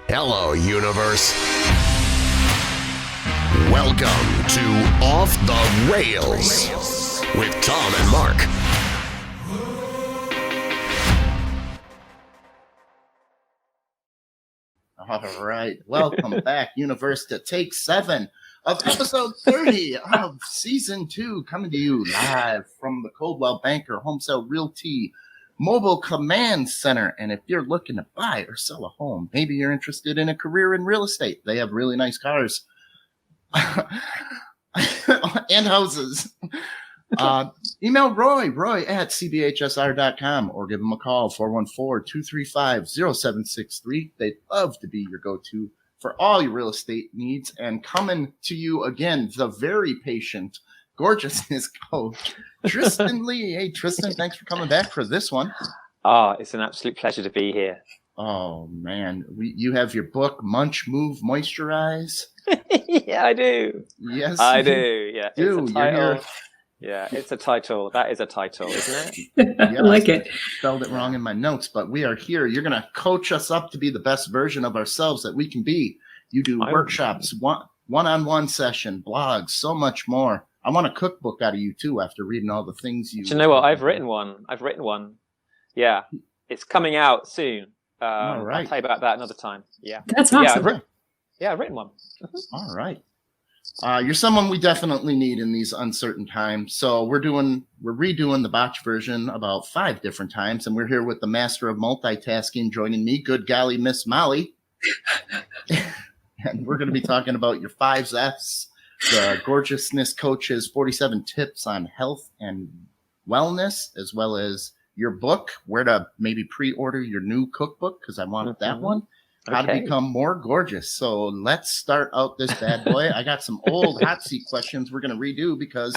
Hello, universe. Welcome to Off the Rails with Tom and Mark. All right. Welcome back, universe, to take 7 of episode 30 of season 2, coming to you live from the Coldwell Banker Home Sale Realty Mobile Command Center. And if you're looking to buy or sell a home, maybe you're interested in a career in real estate, they have really nice cars and houses. Email Roy at cbhsr.com, or give him a call, 414-235-0763. They'd love to be your go-to for all your real estate needs. And coming to you again, the very patient Gorgeousness coach, Tristan Lee. Hey, Tristan, thanks for coming back for this one. It's an absolute pleasure to be here. Oh, man. You have your book, Munch, Move, Moisturise. Yeah, I do. Yes, I do. Yeah, do. It's a title. Yeah, it's a title. That is a title, isn't it? Yes, I like it. Spelled it wrong in my notes, but we are here. You're going to coach us up to be the best version of ourselves that we can be. You do workshops, one-on-one session, blogs, so much more. I want a cookbook out of you, too, after reading all the things you... Do you know what? I've written one. Yeah. It's coming out soon. All right. I'll tell you about that another time. Yeah. That's awesome. I've written one. All right. You're someone we definitely need in these uncertain times. So we're redoing the botched version about 5 different times, and we're here with the master of multitasking joining me, good golly, Miss Molly. And we're going to be talking about your 5 F's, the Gorgeousness Coach's 47 tips on health and wellness, as well as your book, where to maybe pre-order your new cookbook, because I wanted that one. How to become more gorgeous. So let's start out this bad boy. I got some old hot seat questions we're going to redo because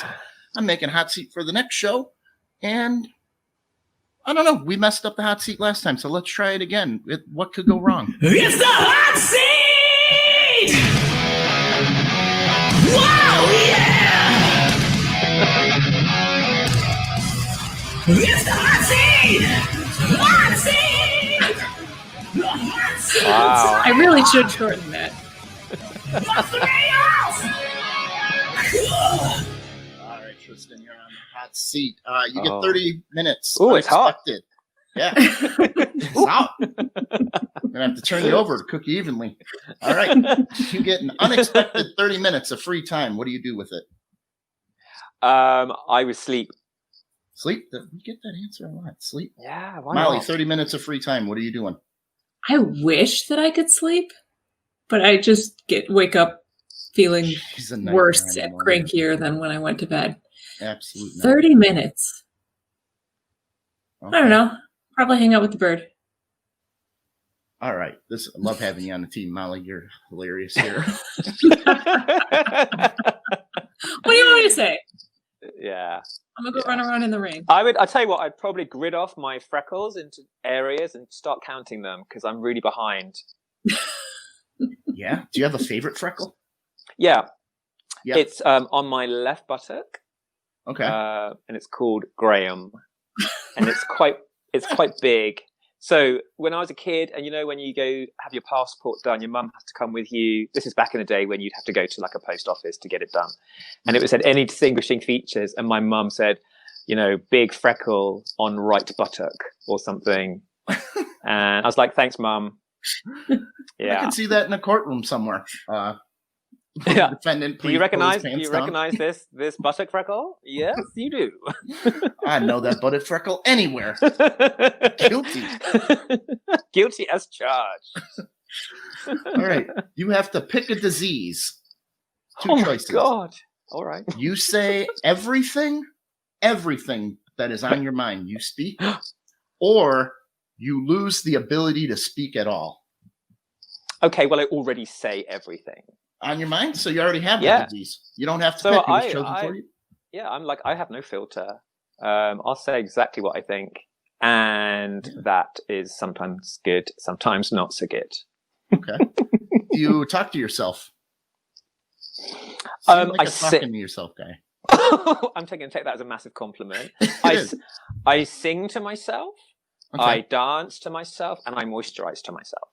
I'm making hot seat for the next show. And I don't know. We messed up the hot seat last time, so let's try it again. What could go wrong? It's the hot seat! Wow, yeah! It's the hot seat! Hot seat! Wow. I really should shorten that. What's the All right, Tristan, you're on the hot seat. You get 30 minutes. Oh, it's hot. Yeah. It's hot. I'm going to have to turn you over to cook you evenly. All right. You get an unexpected 30 minutes of free time. What do you do with it? I would sleep. Sleep? We get that answer a lot. Sleep? Yeah, why Molly, not? 30 minutes of free time. What are you doing? I wish that I could sleep, but I just wake up feeling She's a nightmare worse in the and morning. crankier than when I went to bed. Absolutely. 30 minutes. Okay. I don't know. Probably hang out with the bird. All right. I love having you on the team, Molly. You're hilarious here. What do you want me to say? Yeah. I'm going to go run around in the rain. I'll tell you what, I'd probably grid off my freckles into areas and start counting them because I'm really behind. Yeah. Do you have a favorite freckle? Yeah. Yeah. It's on my left buttock. Okay. And it's called Graham. And it's quite big. So when I was a kid, and when you go have your passport done, your mum has to come with you. This is back in the day when you'd have to go to like a post office to get it done. And it said any distinguishing features. And my mum said, big freckle on right buttock or something. And I was like, thanks, mum. Yeah. I can see that in a courtroom somewhere. Yeah. Defendant, Do you recognize this buttock freckle? Yes, you do. I know that buttock freckle anywhere. Guilty. Guilty as charged. All right. You have to pick a disease. 2 choices. My God. All right. You say everything that is on your mind you speak, or you lose the ability to speak at all. Okay, well, I already say everything. On your mind? So you already have that disease. You don't have to pick. It was chosen for you. Yeah, I'm like, I have no filter. I'll say exactly what I think. And that is sometimes good, sometimes not so good. Okay. Do you talk to yourself? I talking to yourself guy. I'm take that as a massive compliment. I sing to myself, Okay. I dance to myself, and I moisturize to myself.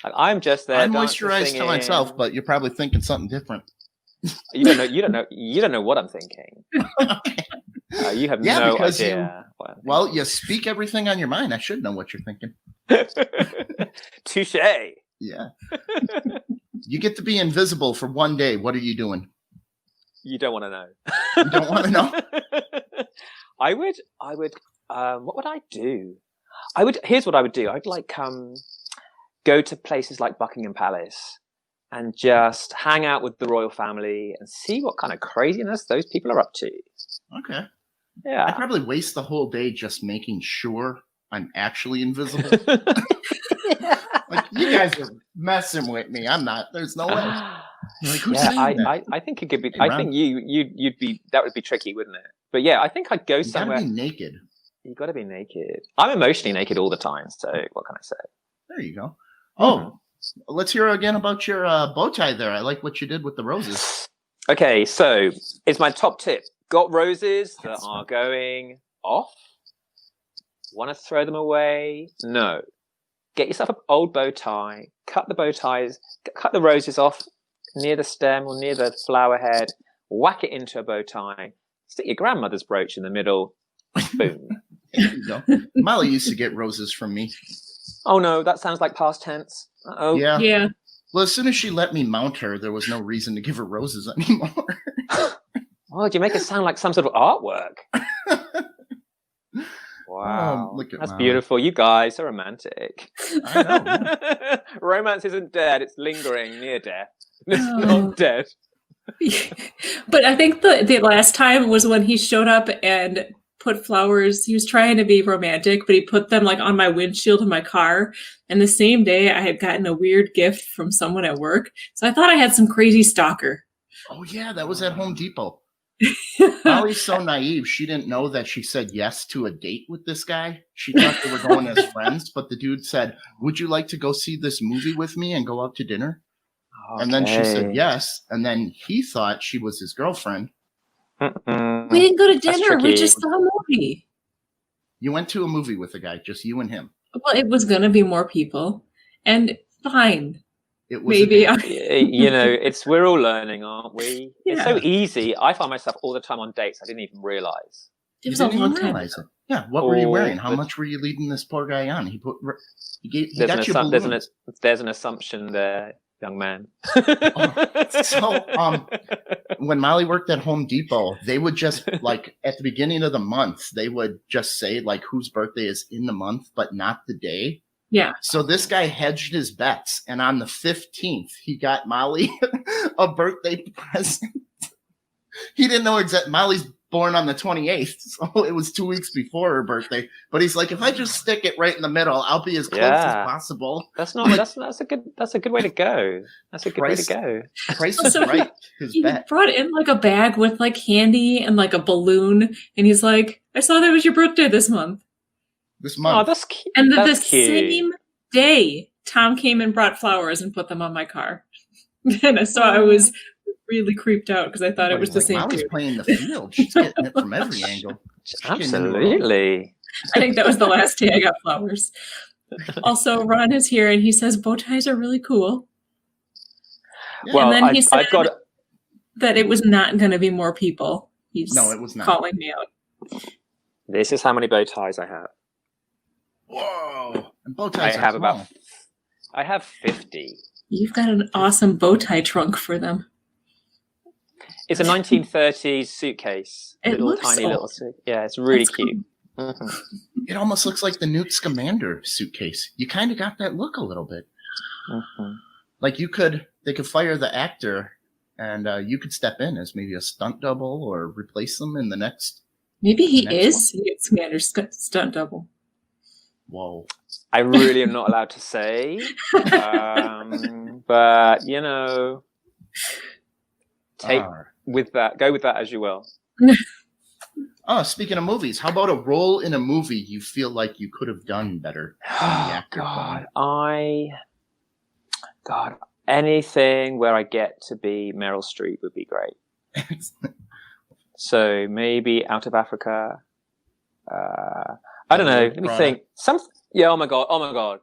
I'm just there. I moisturize to myself, singing. but you're probably thinking something different. You don't know. You don't know what I'm thinking. Okay. You have Yeah, no because idea. Well, you speak everything on your mind. I should know what you're thinking. Touche. Yeah. You get to be invisible for one day. What are you doing? You don't want to know. You don't want to know? I would. What would I do? Here's what I would do. I'd go to places like Buckingham Palace and just hang out with the royal family and see what kind of craziness those people are up to. Okay. Yeah. I'd probably waste the whole day just making sure I'm actually invisible. Like, you guys are messing with me. I'm not. There's no way. Like, who's saying that? I think it could be. I think you'd be. That would be tricky, wouldn't it? But yeah, I think I'd go somewhere. You gotta be naked. You got to be naked. I'm emotionally naked all the time. So what can I say? There you go. Oh, let's hear again about your bow tie there. I like what you did with the roses. Okay, so it's my top tip. Got roses that are going off? Want to throw them away? No. Get yourself an old bow tie. Cut the roses off near the stem or near the flower head. Whack it into a bow tie. Stick your grandmother's brooch in the middle. Boom. There you go. Molly used to get roses from me. Oh no, that sounds like past tense. Uh-oh. Yeah. Well, as soon as she let me mount her, there was no reason to give her roses anymore. Oh, do you make it sound like some sort of artwork? Wow. Look at That's Molly. beautiful. You guys are romantic. I know. Yeah. Romance isn't dead, it's lingering near death. It's not dead. But I think the last time was when he showed up and put flowers. He was trying to be romantic, but he put them like on my windshield of my car. And the same day I had gotten a weird gift from someone at work. So I thought I had some crazy stalker. Oh, yeah. That was at Home Depot. Molly's so naive. She didn't know that she said yes to a date with this guy. She thought they were going as friends, but the dude said, "Would you like to go see this movie with me and go out to dinner?" Okay. And then she said yes. And then he thought she was his girlfriend. We didn't go to dinner. We just saw a movie. You went to a movie with a guy, just you and him. Well, it was going to be more people. And fine. It was maybe. We're all learning, aren't we? Yeah. It's so easy. I find myself all the time on dates. I didn't even realize. It was a long time ago. Yeah. What were you wearing? How much were you leading this poor guy on? He got you balloons. There's an assumption there, young man. When Molly worked at Home Depot, they would just like at the beginning of the month, they would just say like whose birthday is in the month, but not the day. Yeah. So this guy hedged his bets, and on the 15th, he got Molly a birthday present. He didn't know exactly. Molly's born on the 28th, so it was 2 weeks before her birthday. But he's like, if I just stick it right in the middle, I'll be as close as possible. That's a good way to go. That's a good way to go. Price is right. He brought in like a bag with like candy and like a balloon, and he's like, "I saw that was your birthday this month." This month. Oh, that's cute. And the cute. same day, Tom came and brought flowers and put them on my car. And so I was really creeped out because I thought it was the same. Molly's playing the field. She's getting it from every angle. Absolutely. I think that was the last day I got flowers. Also, Ron is here and he says bow ties are really cool. Well, and then he said that it was not going to be more people. No, it was not. Calling me out. This is how many bow ties I have. Whoa! And bow ties I have 50. You've got an awesome bow tie trunk for them. It's a 1930s suitcase. It looks tiny old. little suit. Yeah, it's really That's cute. Cool. Mm-hmm. It almost looks like the Newt Scamander suitcase. You kind of got that look a little bit. Mm-hmm. Like they could fire the actor, and you could step in as maybe a stunt double or replace them in the next. Maybe he is Newt Scamander's stunt double. Whoa! I really am not allowed to say, but go with that as you will. Oh, speaking of movies, how about a role in a movie you feel like you could have done better? God, anything where I get to be Meryl Streep would be great. So maybe Out of Africa. I don't know. Let me think. Oh my god.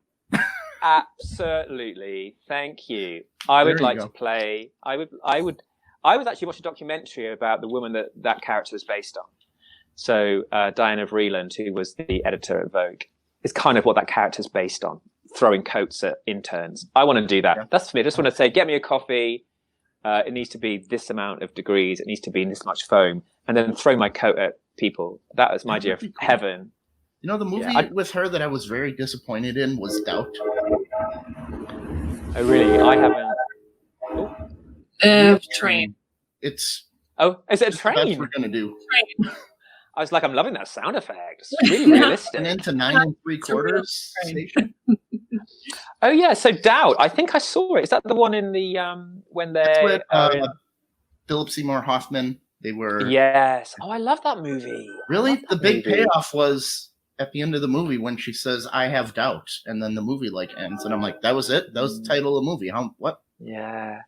Absolutely. Thank you. I would There you like go. to play. I was actually watching a documentary about the woman that character was based on. So Diana Vreeland, who was the editor at Vogue, is kind of what that character is based on, throwing coats at interns. I want to do that. Yeah. That's for me. I just want to say, get me a coffee. It needs to be this amount of degrees. It needs to be this much foam. And then throw my coat at people. That was my idea of heaven. You know, the movie with her that I was very disappointed in was Doubt. Oh, really? I haven't. Train. It's Oh, is it a the best train? we're gonna do. I was like, I'm loving that sound effect. It's really realistic. And into 9 3/4 station. Oh yeah, so Doubt. I think I saw it. Is that the one in the when That's they're with Philip Seymour Hoffman. They were Yes. Oh, I love that movie. really the big movie. payoff was at the end of the movie when she says, "I have doubt," and then the movie ends, and I'm like, "That was it. That was the title of the movie." What? Yeah.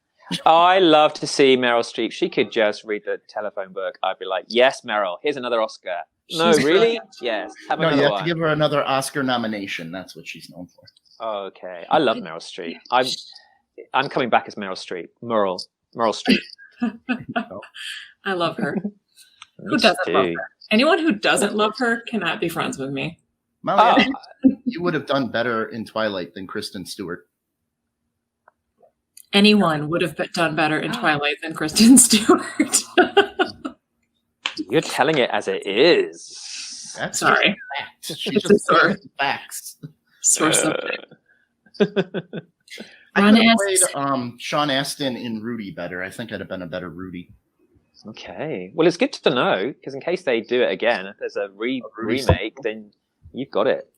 I love to see Meryl Streep. She could just read the telephone book. I'd be like, yes, Meryl, here's another Oscar. No, She's really? brilliant. Yes. Have No, you another have one. to give her another Oscar nomination. That's what she's known for. Okay. I love Meryl Streep. I'm coming back as Meryl Streep. Meryl Streep. I love her. Who Me doesn't love too. her? Anyone who doesn't love her cannot be friends with me. Molly, I Oh, think you would have done better in Twilight than Kristen Stewart. Anyone would have done better in Twilight than Kristen Stewart. you're telling it as it is. That's Sorry. facts. She's It's just a saying facts. Source of I Ron could have asks- played Sean Astin in Rudy better. I think I'd have been a better Rudy. Okay. Well, it's good to know because in case they do it again, if there's a Rudy's- remake, then you've got it.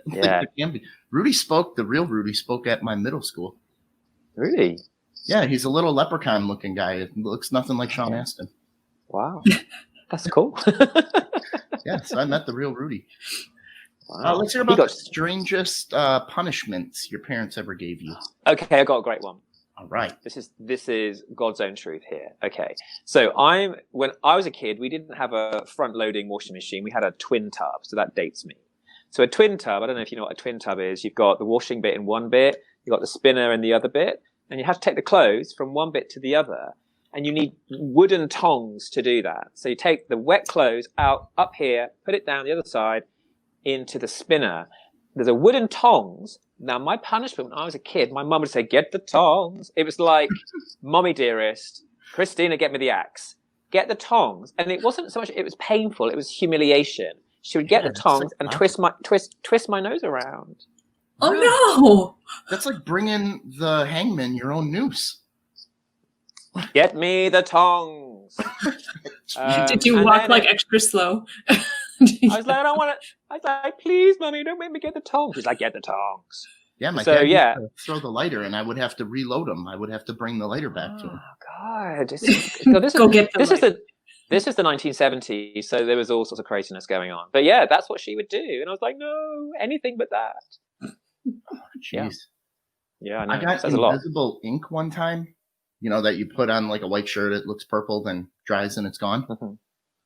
Yeah. It can be. The real Rudy spoke at my middle school. Really? Yeah, he's a little leprechaun looking guy. It looks nothing like Sean Astin. Wow. That's cool. Yeah, so I met the real Rudy. Wow. Let's hear about the strangest punishments your parents ever gave you. Okay, I got a great one. All right. This is God's own truth here. Okay. So when I was a kid, we didn't have a front loading washing machine. We had a twin tub. So that dates me. So a twin tub, I don't know if you know what a twin tub is. You've got the washing bit in one bit, you've got the spinner in the other bit, and you have to take the clothes from one bit to the other. And you need wooden tongs to do that. So you take the wet clothes out up here, put it down the other side into the spinner. There's a wooden tongs. Now, my punishment when I was a kid, my mum would say, get the tongs. It was like, Mommy dearest, Christina, get me the axe. Get the tongs. And it wasn't so much, it was painful. It was humiliation. She would get the tongs and twist my nose around. Oh no! That's like bringing the hangman your own noose. Get me the tongs. Did you and walk then like extra slow? I was like, I don't want to. I was like, please, Mummy, don't make me get the tongs. She's like, get the tongs. Yeah, my So, dad yeah. used to throw the lighter, and I would have to reload them. I would have to bring the lighter back to him. God, this Go get the this is the 1970s, so there was all sorts of craziness going on. But yeah, that's what she would do, and I was like, no, anything but that. Jeez. Yeah, I know. I got Says a lot. invisible ink one time. You know, that you put on like a white shirt, it looks purple, then dries and it's gone. Mhm.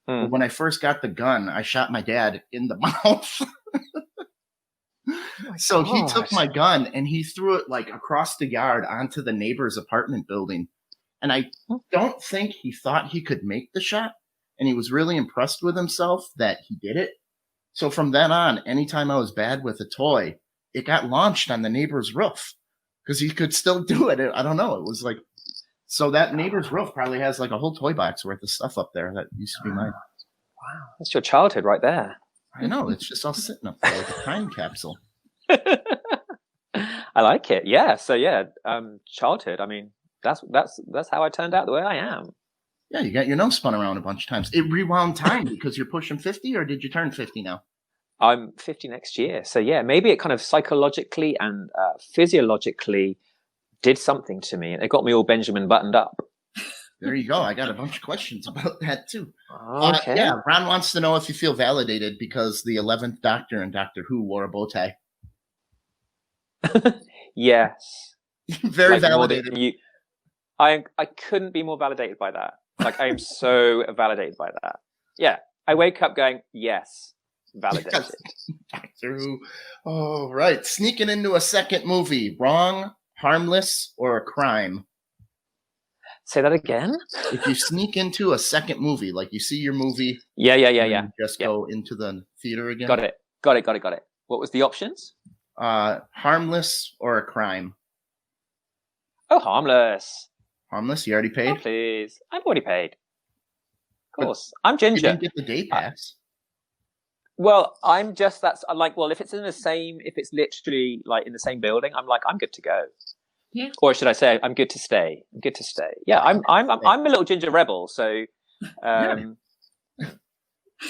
But when I first got the gun, I shot my dad in the mouth. So he took gosh. my gun and he threw it like across the yard onto the neighbor's apartment building. And I don't think he thought he could make the shot. And he was really impressed with himself that he did it. So from then on, anytime I was bad with a toy, it got launched on the neighbor's roof because he could still do it. I don't know. It was like, so that neighbor's roof probably has like a whole toy box worth of stuff up there that used to be mine. Wow, that's your childhood right there. I know. It's just all sitting up there like a time capsule. I like it. Yeah. So yeah, childhood. I mean, that's how I turned out the way I am. Yeah, you got your nose spun around a bunch of times. It rewound time because you're pushing 50, or did you turn 50 now? I'm 50 next year. So yeah, maybe it kind of psychologically and physiologically did something to me. It got me all Benjamin buttoned up. There you go. I got a bunch of questions about that too. Okay. Yeah, Ron wants to know if you feel validated because the 11th Doctor in Doctor Who wore a bow tie. Yes. Very Like, more than validated. you. I couldn't be more validated by that. Like I am so validated by that. Yeah. I wake up going, yes. validated. Doctor Who. Oh, right. Sneaking into a second movie. Wrong, harmless, or a crime? Say that again? If you sneak into a second movie, like you see your movie. Yeah. You just go into the theater again. Got it. What was the options? Harmless or a crime? Oh, harmless. Harmless? You already Oh, paid? please. I've already paid. Of course. I'm Ginger. You didn't get the day pass. Well, I'm just well, if it's literally like in the same building, I'm like, I'm good to go. Yeah. Or should I say, I'm good to stay. Yeah, I'm a little ginger rebel, so I'm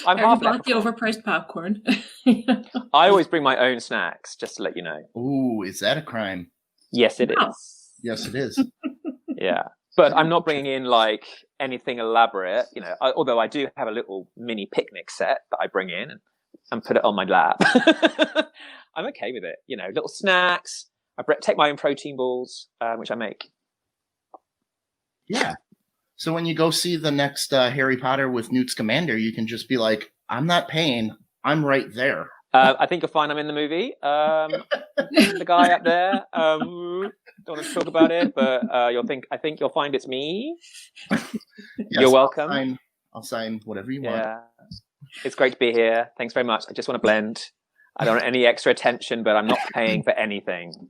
I half bought the overpriced popcorn. I always bring my own snacks, just to let you know. Ooh, is that a crime? Yes, it No. is. Yes, it is. Yeah. But I'm not bringing in like anything elaborate, although I do have a little mini picnic set that I bring in and put it on my lap. I'm okay with it. Little snacks. I take my own protein balls, which I make. Yeah. So when you go see the next Harry Potter with Newt Scamander, you can just be like, I'm not paying. I'm right there. I think you'll find I'm in the movie. The guy up there. Don't want to talk about it, but I think you'll find it's me. Yes, You're welcome. I'll sign whatever you want. Yeah. It's great to be here. Thanks very much. I just want to blend. I don't want any extra attention, but I'm not paying for anything.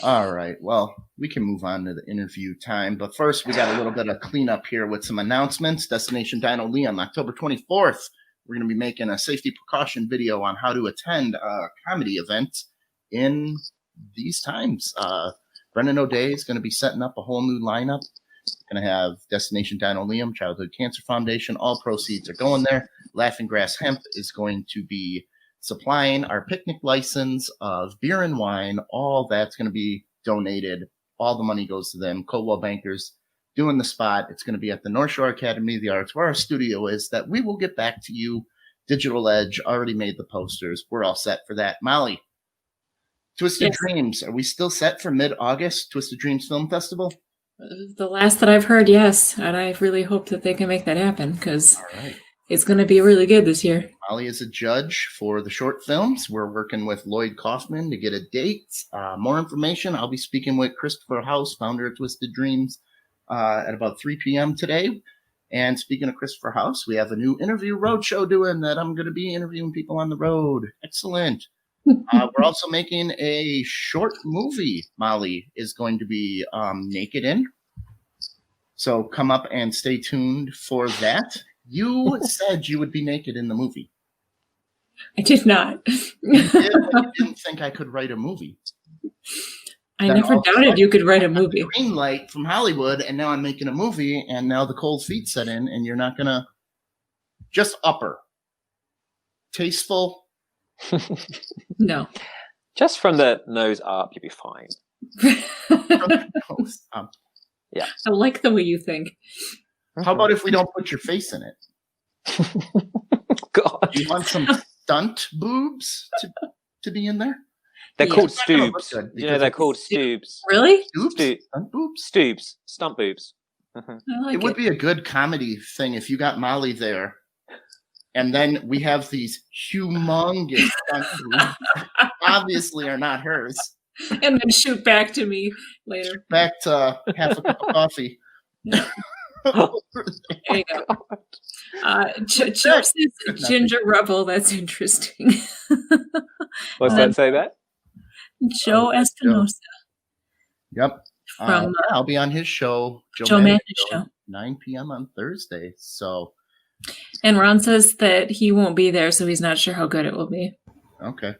All right. Well, we can move on to the interview time. But first, we got a little bit of cleanup here with some announcements. Destination Dino Lee on October 24th. We're going to be making a safety precaution video on how to attend a comedy event in these times. Brendan O'Day is going to be setting up a whole new lineup. Going to have Destination Dino Liam, Childhood Cancer Foundation. All proceeds are going there. Laughing Grass Hemp is going to be supplying our picnic license of beer and wine. All that's going to be donated. All the money goes to them. Coldwell Bankers doing the spot. It's going to be at the North Shore Academy of the Arts, where our studio is, that we will get back to you. Digital Edge already made the posters. We're all set for that. Molly, Twisted Dreams. Are we still set for mid-August, Twisted Dreams Film Festival? The last that I've heard, yes. And I really hope that they can make that happen, because it's going to be really good this year. Molly is a judge for the short films. We're working with Lloyd Kaufman to get a date. More information, I'll be speaking with Christopher House, founder of Twisted Dreams, at about 3 p.m. today. And speaking of Christopher House, we have a new interview roadshow doing that. I'm going to be interviewing people on the road. Excellent. We're also making a short movie Molly is going to be naked in. So come up and stay tuned for that. You said you would be naked in the movie. I did not. You did, but you didn't think I could write a movie. I never doubted you could write a movie. Green light from Hollywood, and now I'm making a movie, and now the cold feet set in, and you're not going to just upper. Tasteful. No. Just from the nose up, you'll be fine. Yeah. I like the way you think. How about if we don't put your face in it? God. Do you want some stunt boobs to be in there? They're called It's not gonna look stoobs. good They're called stoobs. Really? Stoobs? Stunt boobs? Stoobs. Stump boobs. I like It would be a good comedy thing if you got Molly there. And then we have these humongous stunt boobs. Obviously are not hers. And then shoot back to me later. Back to half a cup of coffee. There you go. Chuck says Ginger Rebel. That's interesting. What's that say that? Joe Espinosa. Yep. From I'll be on his show, Joe Manchin Show. 9 p.m. on Thursday. So, And Ron says that he won't be there, so he's not sure how good it will be. okay.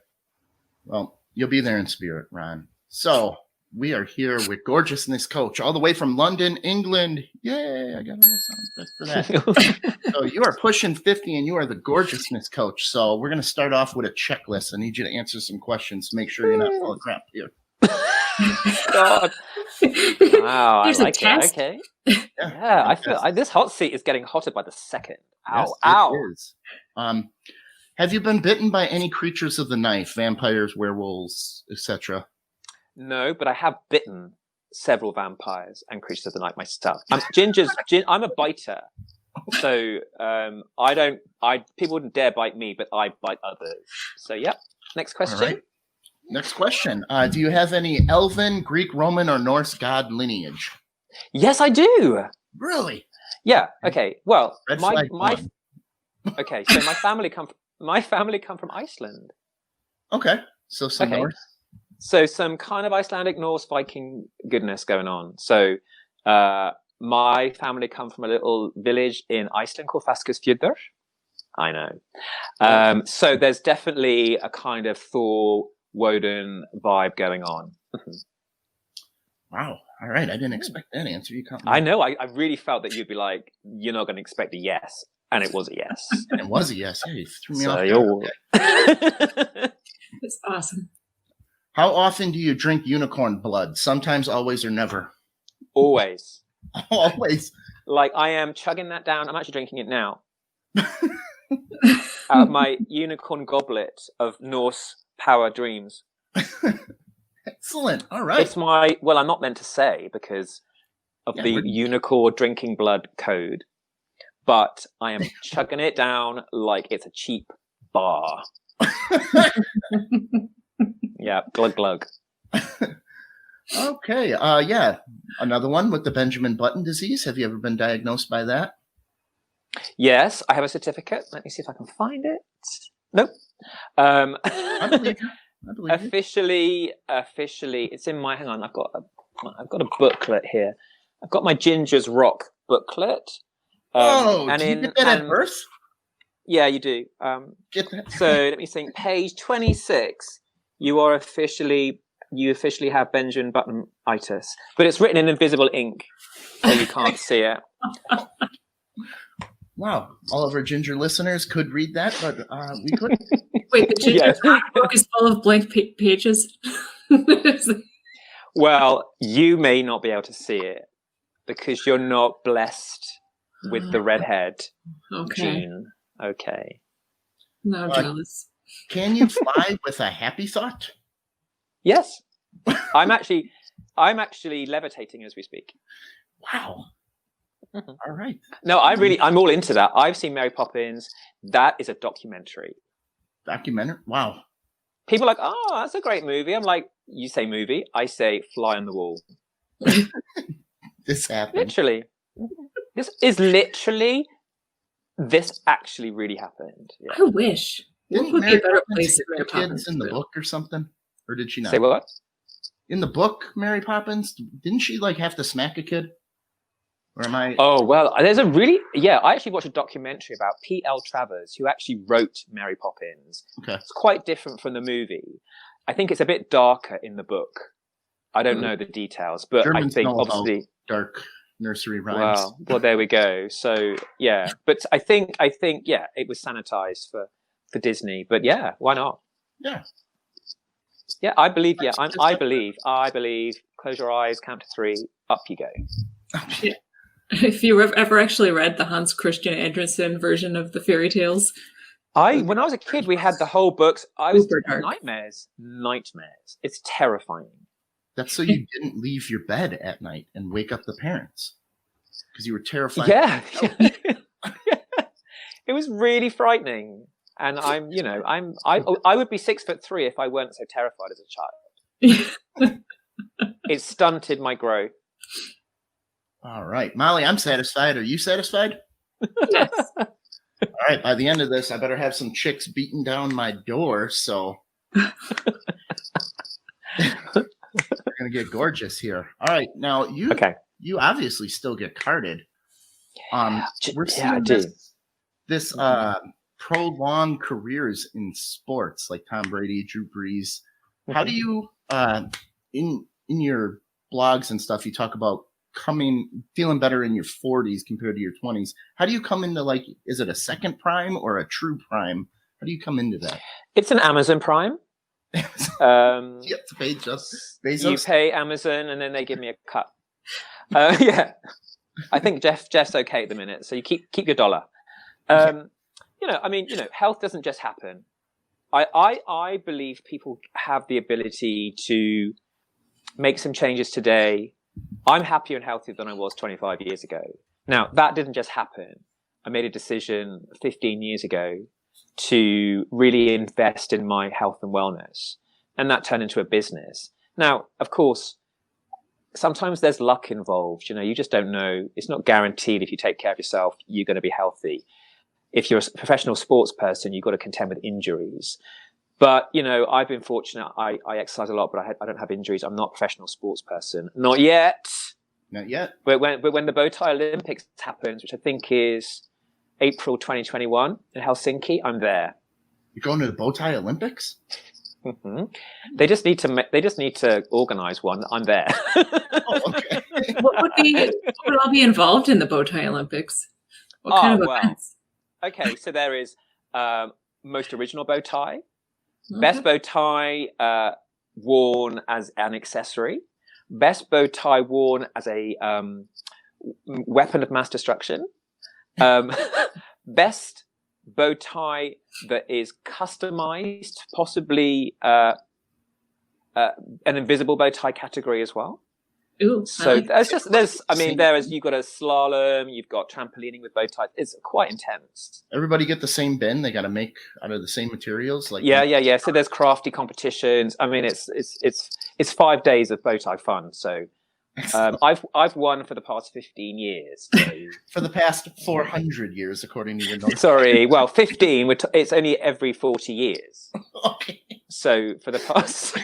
Well, you'll be there in spirit, Ron. So, we are here with Gorgeousness Coach, all the way from London, England. Yay, I got a little sound effect for that. So, you are pushing 50 and you are the Gorgeousness Coach. So, we're going to start off with a checklist. I need you to answer some questions to make sure you're not full of crap here. God. Wow, I There's a like it. test. Okay. Yeah, Yeah, I feel this hot seat is getting hotter by the second. Ow, yes, ow. it is. Have you been bitten by any creatures of the night, vampires, werewolves, etc.? No, but I have bitten several vampires and creatures of the night myself. I'm a biter. So people wouldn't dare bite me, but I bite others. So yep. Next question. All right. Next question. Do you have any Elven, Greek, Roman, or Norse god lineage? Yes, I do. Really? Yeah. Okay. Well, Red my flag one. okay. So my family come from Iceland. Okay. So some Okay. Norse. So some kind of Icelandic Norse Viking goodness going on. So my family come from a little village in Iceland called Faskasfjörður. I know. So there's definitely a kind of Thor, Woden vibe going on. Wow. All right. I didn't expect that answer. You can't. I know. I really felt that you'd be like, you're not going to expect a yes. And it was a yes. And it was a yes. Yeah, you threw me So off. It's awesome. How often do you drink unicorn blood? Sometimes, always, or never? Always. Always. Like I am chugging that down. I'm actually drinking it now. Out of my unicorn goblet of Norse power dreams. Excellent. All right. It's I'm not meant to say because of the unicorn drinking blood code, but I am chugging it down like it's a cheap bar. Yeah, glug glug. Okay. Yeah. Another one with the Benjamin Button disease. Have you ever been diagnosed by that? Yes, I have a certificate. Let me see if I can find it. Nope. I believe you. Officially, it's in my. Hang on, I've got a booklet here. I've got my Ginger's Rock booklet. And did you get that at birth? Yeah, you do. Get that. So let me think. Page 26. You officially have Benjamin Button-itis, but it's written in invisible ink, so you can't see it. Wow, all of our Ginger listeners could read that, but we couldn't. Wait, the Ginger's Rock book is full of blank pages? Well, you may not be able to see it because you're not blessed with the redhead gene. Okay. No, I'm jealous. Can you fly with a happy thought? Yes. I'm actually levitating as we speak. Wow. Mm-hmm. All right. No, I'm all into that. I've seen Mary Poppins. That is a documentary. Documentary? Wow. People are like, oh, that's a great movie. I'm like, you say movie, I say fly on the wall. This happened. Literally. This actually really happened. Yeah. I wish. What would be a better place than Mary Poppins Poppins in the book or something? Or did she not? Say what? In the book, Mary Poppins, didn't she like have to smack a kid? Or am I? Oh, well, I actually watched a documentary about P.L. Travers, who actually wrote Mary Poppins. Okay. It's quite different from the movie. I think it's a bit darker in the book. I don't know the details, but Germans I think know obviously about dark nursery rhymes. Well, there we go. So yeah, but I think yeah, it was sanitized for Disney. But yeah, why not? Yeah. Yeah, I believe. Yeah, I believe. Close your eyes, count to 3, up you go. Yeah. If you ever actually read the Hans Christian Andersen version of the fairy tales, when I was a kid, we had the whole books. I was dark. nightmares. It's terrifying. That's so you didn't leave your bed at night and wake up the parents because you were terrified. Yeah. It was really frightening. And I would be 6'3" if I weren't so terrified as a child. It stunted my growth. All right, Molly, I'm satisfied. Are you satisfied? Yes. All right, by the end of this, I better have some chicks beating down my door. So we're gonna get gorgeous here. All right, now you obviously still get carded. We're seeing this prolonged careers in sports like Tom Brady, Drew Brees. How do you in your blogs and stuff you talk about feeling better in your 40s compared to your 20s? How do you come into, like, is it a second prime or a true prime? How do you come into that? It's an Amazon Prime. You have to pay just Bezos. You pay Amazon and then they give me a cut. Yeah, I think Jeff's okay at the minute, so you keep your dollar. Health doesn't just happen. I believe people have the ability to make some changes today. I'm happier and healthier than I was 25 years ago. Now, that didn't just happen. I made a decision 15 years ago to really invest in my health and wellness. And that turned into a business. Now, of course, sometimes there's luck involved. You know, you just don't know. It's not guaranteed if you take care of yourself, you're going to be healthy. If you're a professional sports person, you've got to contend with injuries. But, you know, I've been fortunate. I exercise a lot, but I don't have injuries. I'm not a professional sports person. Not yet. Not yet. But when the Bow Tie Olympics happens, which I think is April 2021 in Helsinki, I'm there. You're going to the Bow Tie Olympics? Mm-hmm. They just need to organize one. I'm there. Oh, okay. What would all be involved in the Bow Tie Olympics? What kind of events? Okay, so there is most original bow tie, best bow tie worn as an accessory, best bow tie worn as a weapon of mass destruction, best bow tie that is customized, possibly an invisible bow tie category as well. Ooh, so you've got a slalom, you've got trampolining with bow ties. It's quite intense. Everybody get the same bin? They got to make out of the same materials? Yeah. So there's crafty competitions. I mean, it's 5 days of bow tie fun. So I've won for the past 15 years. So. For the past 400 years, according to your notes. Sorry, well, 15. It's only every 40 years. Okay. So for the past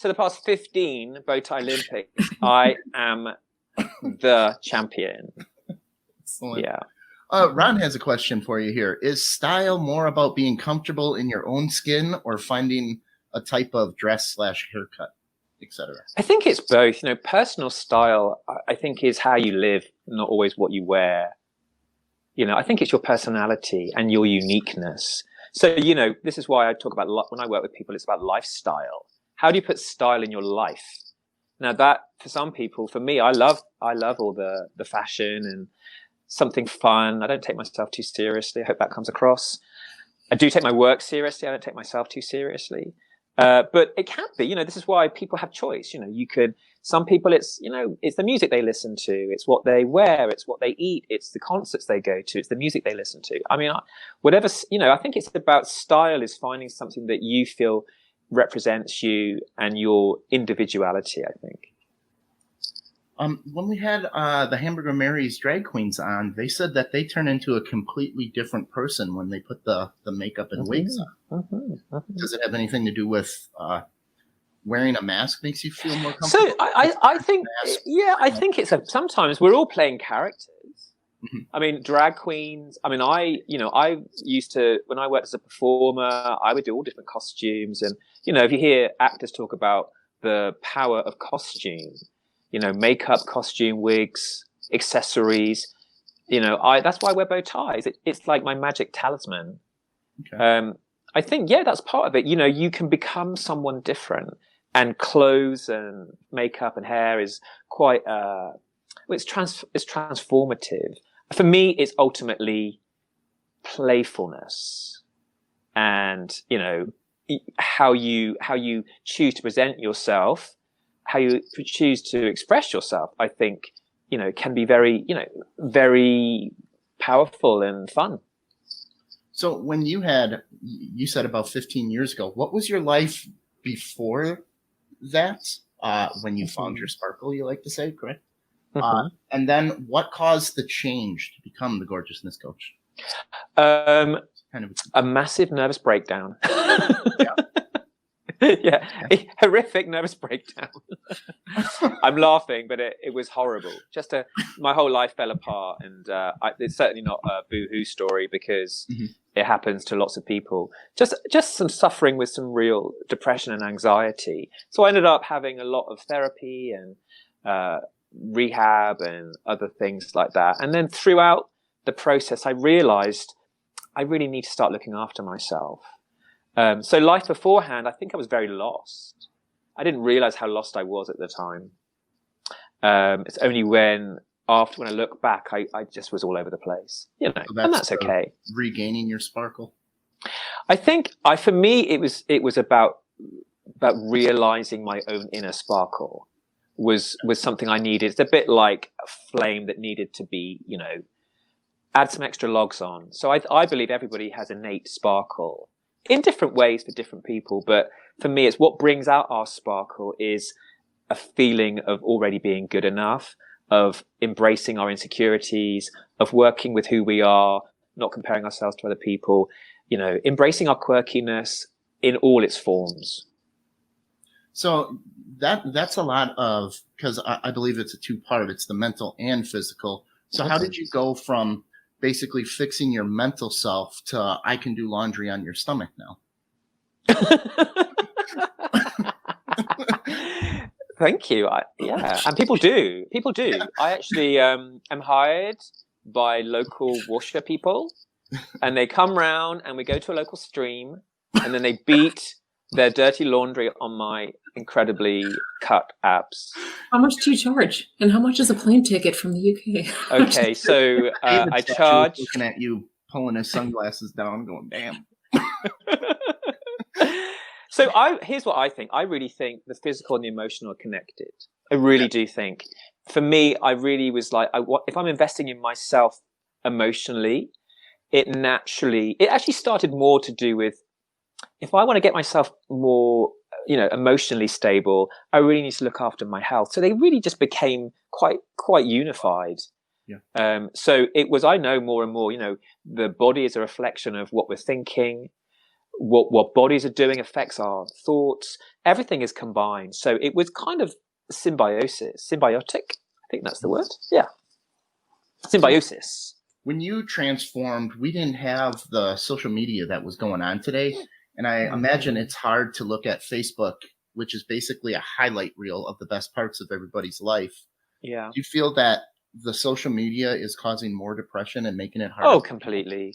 the past 15 Bow Tie Olympics, I am the champion. Excellent. Yeah. Ron has a question for you here. Is style more about being comfortable in your own skin or finding a type of dress / haircut, etc.? I think it's both. You know, personal style, I think, is how you live, not always what you wear. You know, I think it's your personality and your uniqueness. So, you know, this is why I talk about, when I work with people, it's about lifestyle. How do you put style in your life? Now that, for some people, for me, I love all the fashion and something fun. I don't take myself too seriously. I hope that comes across. I do take my work seriously. I don't take myself too seriously. But it can be, you know, this is why people have choice. You know, some people, it's the music they listen to. It's what they wear. It's what they eat. It's the concerts they go to. It's the music they listen to. I mean, whatever, you know, I think it's about style is finding something that you feel represents you and your individuality, I think. When we had the Hamburger Mary's drag queens on, they said that they turn into a completely different person when they put the makeup and wigs on. Does it have anything to do with wearing a mask makes you feel more comfortable? So I think, I think it's sometimes we're all playing characters. Mm-hmm. I mean, drag queens. I mean, I used to, when I worked as a performer, I would do all different costumes. And, you know, if you hear actors talk about the power of costume, you know, makeup, costume, wigs, accessories, you know, that's why I wear bow ties. It's like my magic talisman. Okay. I think, that's part of it. You know, you can become someone different, and clothes and makeup and hair is quite, it's transformative. For me, it's ultimately playfulness, and, you know, how you choose to present yourself, how you choose to express yourself, I think, you know, can be very, you know, very powerful and fun. So when you said about 15 years ago, what was your life before that? When you found your sparkle, you like to say, correct? Mm-hmm. And then what caused the change to become the Gorgeousness coach? A massive nervous breakdown. A horrific nervous breakdown. I'm laughing, but it was horrible. My whole life fell apart, and it's certainly not a boo-hoo story, because it happens to lots of people. Just some suffering with some real depression and anxiety. So I ended up having a lot of therapy and rehab and other things like that. And then throughout the process, I realized I really need to start looking after myself. So life beforehand, I think I was very lost. I didn't realize how lost I was at the time. It's only when I look back, I just was all over the place, you know, and that's okay. Regaining your sparkle. I think for me, it was about realizing my own inner sparkle was something I needed. It's a bit like a flame that needed to be, you know, add some extra logs on. So I believe everybody has innate sparkle in different ways for different people. But for me, it's what brings out our sparkle is a feeling of already being good enough, of embracing our insecurities, of working with who we are, not comparing ourselves to other people, embracing our quirkiness in all its forms. So that's a lot of, because I believe it's a two-part. It's the mental and physical. So how did you go from basically fixing your mental self to I can do laundry on your stomach now? Thank you. And people do. I actually am hired by local washer people, and they come round and we go to a local stream, and then they beat their dirty laundry on my incredibly cut abs. How much do you charge? And how much is a plane ticket from the UK? Okay, so I charge. Looking at you, pulling his sunglasses down, going, damn. So here's what I think. I really think the physical and the emotional are connected. I really do think. For me, I really was like, if I'm investing in myself emotionally, it actually started more to do with, if I want to get myself more, emotionally stable, I really need to look after my health. So they really just became quite unified. Yeah. So it was, I know more and more, the body is a reflection of what we're thinking. What bodies are doing affects our thoughts. Everything is combined. So it was kind of symbiotic. I think that's the word. Yeah. Symbiosis. When you transformed, we didn't have the social media that was going on today. And I imagine it's hard to look at Facebook, which is basically a highlight reel of the best parts of everybody's life. Yeah. Do you feel that the social media is causing more depression and making it harder? Oh, completely.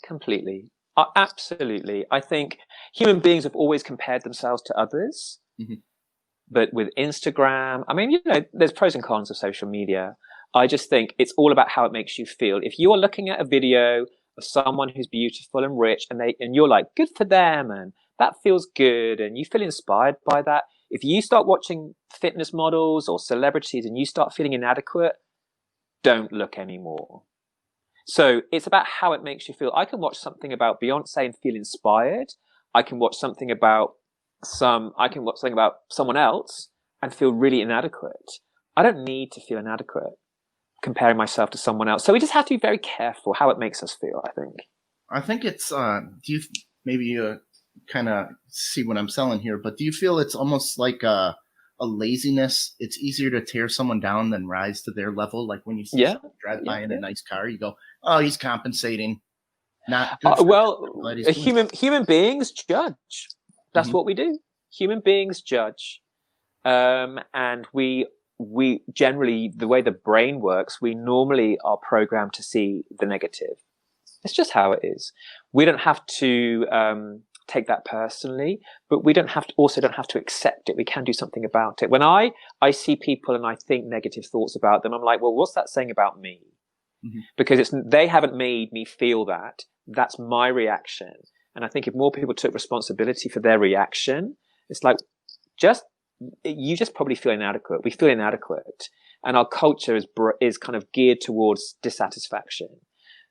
Absolutely. I think human beings have always compared themselves to others. Mm-hmm. But with Instagram, I mean, there's pros and cons of social media. I just think it's all about how it makes you feel. If you're looking at a video of someone who's beautiful and rich and you're like, good for them, and that feels good, and you feel inspired by that. If you start watching fitness models or celebrities and you start feeling inadequate, don't look anymore. So it's about how it makes you feel. I can watch something about Beyonce and feel inspired. I can watch something about someone else and feel really inadequate. I don't need to feel inadequate comparing myself to someone else. So we just have to be very careful how it makes us feel, I think. I think it's, maybe you kind of see what I'm selling here, but do you feel it's almost like a laziness? It's easier to tear someone down than rise to their level. Like when you see someone drive by in a nice car, you go, oh, he's compensating. Not good human beings judge. That's what we do. Human beings judge. And we generally, the way the brain works, we normally are programmed to see the negative. It's just how it is. We don't have to take that personally, but we don't have to accept it. We can do something about it. When I see people and I think negative thoughts about them, I'm like, well, what's that saying about me? Mm-hmm. Because they haven't made me feel that. That's my reaction. And I think if more people took responsibility for their reaction, it's like, you just probably feel inadequate. We feel inadequate. And our culture is kind of geared towards dissatisfaction.